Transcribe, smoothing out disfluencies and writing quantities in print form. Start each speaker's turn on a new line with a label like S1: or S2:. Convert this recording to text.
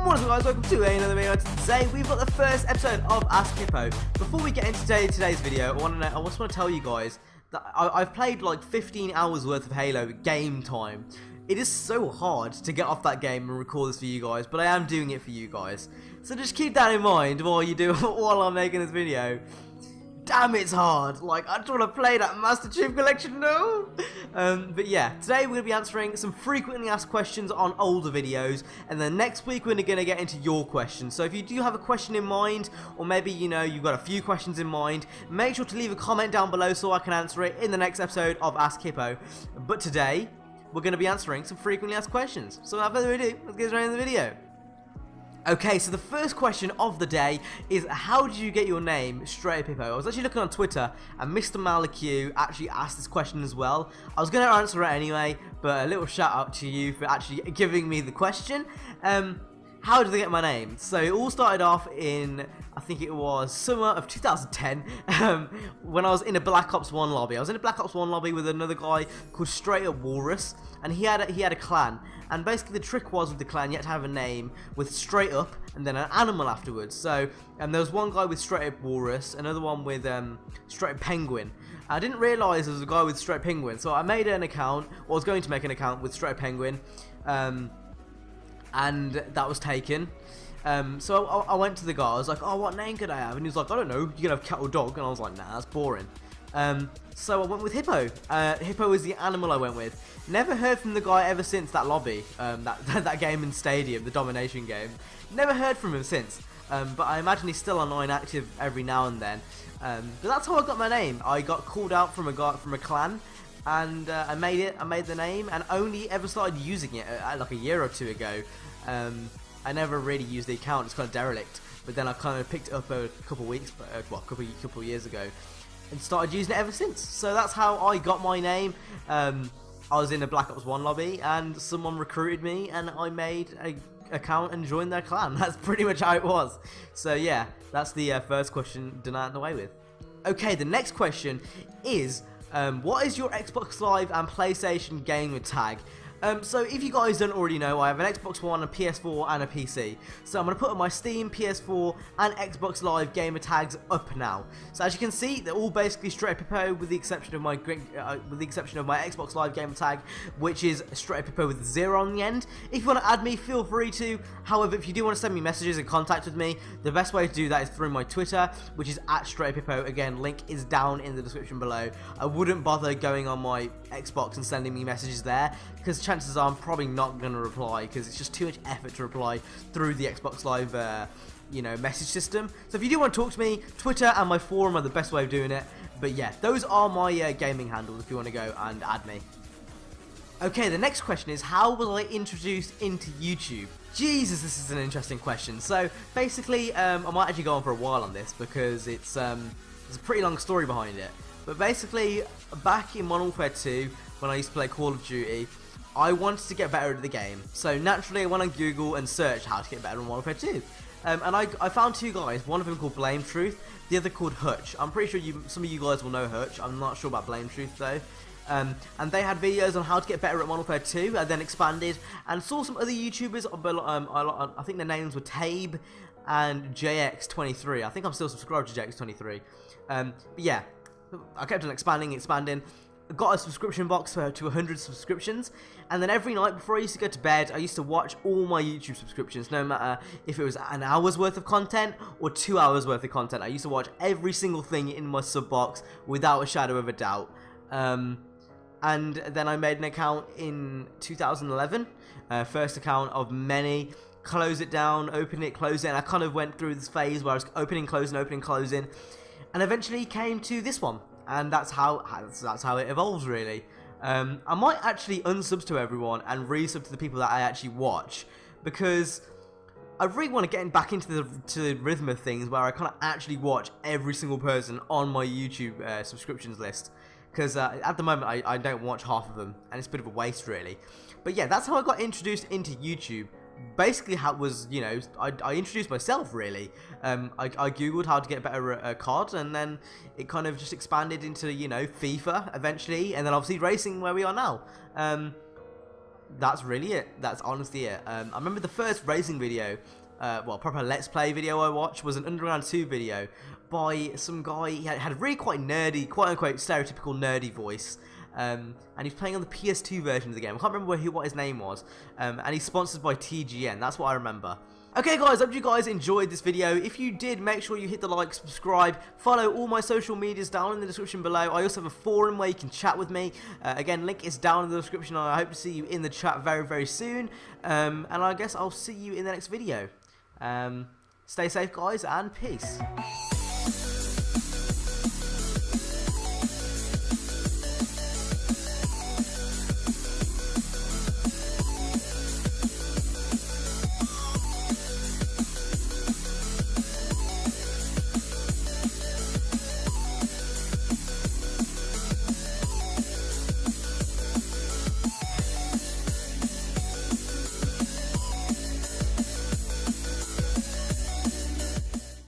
S1: What is up, guys? Welcome to another video. Today we've got the first episode of Ask Hippo. Before we get into today's video, I just want to tell you guys that I've played like 15 hours worth of Halo game time. It is so hard to get off that game and record this for you guys, but I am doing it for you guys. So just keep that in mind while I'm making this video. Damn, it's hard. Like, I just want to play that Master Chief Collection now. But yeah, today we're going to be answering some frequently asked questions on older videos, and then next week we're going to get into your questions. So if you do have a question in mind, or maybe, you know, you've got a few questions in mind, make sure to leave a comment down below so I can answer it in the next episode of Ask Hippo. But today, we're going to be answering some frequently asked questions. So without further ado, let's get straight into the video. Okay, so the first question of the day is, how did you get your name, StraightUpHippo? I was actually looking on Twitter, and Mr. Malaq actually asked this question as well. I was going to answer it anyway, but a little shout out to you for actually giving me the question. How did they get my name? So it all started off in, I think it was summer of 2010, when I was in a Black Ops 1 lobby. I was in a Black Ops 1 lobby with another guy called StraightUpWalrus, and he had a clan. And basically the trick was with the clan, you had to have a name with straight up and then an animal afterwards. So there was one guy with StraightUpWalrus, another one with StraightUpPenguin. I didn't realise there was a guy with StraightUpPenguin, so I made an account, or was going to make an account with StraightUpPenguin. And that was taken. So I went to the guy, I was like, oh, what name could I have? And he was like, I don't know, you can have cat or dog. And I was like, nah, that's boring. So I went with Hippo. Hippo was the animal I went with. Never heard from the guy ever since that lobby, that game in Stadium, the domination game. Never heard from him since. But I imagine he's still online active every now and then. But that's how I got my name. I got called out from a clan. And I made the name, and only ever started using it like a year or two ago. I never really used the account, it's kind of derelict, but then I kind of picked it up a couple weeks, couple of years ago, and started using it ever since. So that's how I got my name. I was in a Black Ops 1 lobby, and someone recruited me, and I made an account and joined their clan. That's pretty much how it was. So yeah, that's the first question done out of the way with. Okay, the next question is, what is your Xbox Live and PlayStation gamer tag? So if you guys don't already know, I have an Xbox One, a PS4 and a PC. So I'm going to put my Steam, PS4 and Xbox Live gamer tags up now. So as you can see, they're all basically StraightUpHippo with the exception of my Xbox Live gamer tag, which is StraightUpHippo with 0 on the end. If you want to add me, feel free to. However, if you do want to send me messages and contact with me, the best way to do that is through my Twitter, which is @StraightUpHippo. Again, link is down in the description below. I wouldn't bother going on my Xbox and sending me messages there, because chances are I'm probably not going to reply, because it's just too much effort to reply through the Xbox Live message system. So if you do want to talk to me, Twitter and my forum are the best way of doing it. But yeah, those are my gaming handles if you want to go and add me. Okay, the next question is, how was I introduced into YouTube? Jesus, this is an interesting question. So basically, I might actually go on for a while on this, because it's a pretty long story behind it. But basically, back in Modern Warfare 2, when I used to play Call of Duty, I wanted to get better at the game. So naturally, I went on Google and searched how to get better at Modern Warfare 2. And I found two guys, one of them called Blame Truth, the other called Hutch. I'm pretty sure some of you guys will know Hutch. I'm not sure about Blame Truth though. And they had videos on how to get better at Modern Warfare 2, and then expanded and saw some other YouTubers. I think their names were Tabe and JX23. I think I'm still subscribed to JX23. But yeah, I kept on expanding. Got a subscription box to 100 subscriptions, and then every night before I used to go to bed, I used to watch all my YouTube subscriptions, no matter if it was an hour's worth of content or 2 hours worth of content. I used to watch every single thing in my sub box without a shadow of a doubt. And then I made an account in 2011, first account of many. Close it down, open it, close it, and I kind of went through this phase where I was opening, closing, and eventually came to this one. And that's how it evolves, really. I might actually unsub to everyone and resub to the people that I actually watch, because I really want to get back into the rhythm of things where I kind of actually watch every single person on my YouTube subscriptions list. Because at the moment I don't watch half of them, and it's a bit of a waste, really. But yeah, that's how I got introduced into YouTube. Basically how it was, you know, I introduced myself, really. I googled how to get better at COD, and then it kind of just expanded into, you know, FIFA eventually, and then obviously racing, where we are now. that's really it. That's honestly it. I remember the first racing video, well, proper Let's Play video I watched was an Underground 2 video by some guy. He had a really quite nerdy, quote-unquote stereotypical nerdy voice. And he's playing on the PS2 version of the game. I can't remember what his name was. And he's sponsored by TGN. That's what I remember. Okay guys, I hope you guys enjoyed this video. If you did, make sure you hit the like, subscribe, follow all my social medias down in the description below. I also have a forum where you can chat with me. Again, link is down in the description. I hope to see you in the chat very, very soon. And I guess I'll see you in the next video. Stay safe guys, and peace.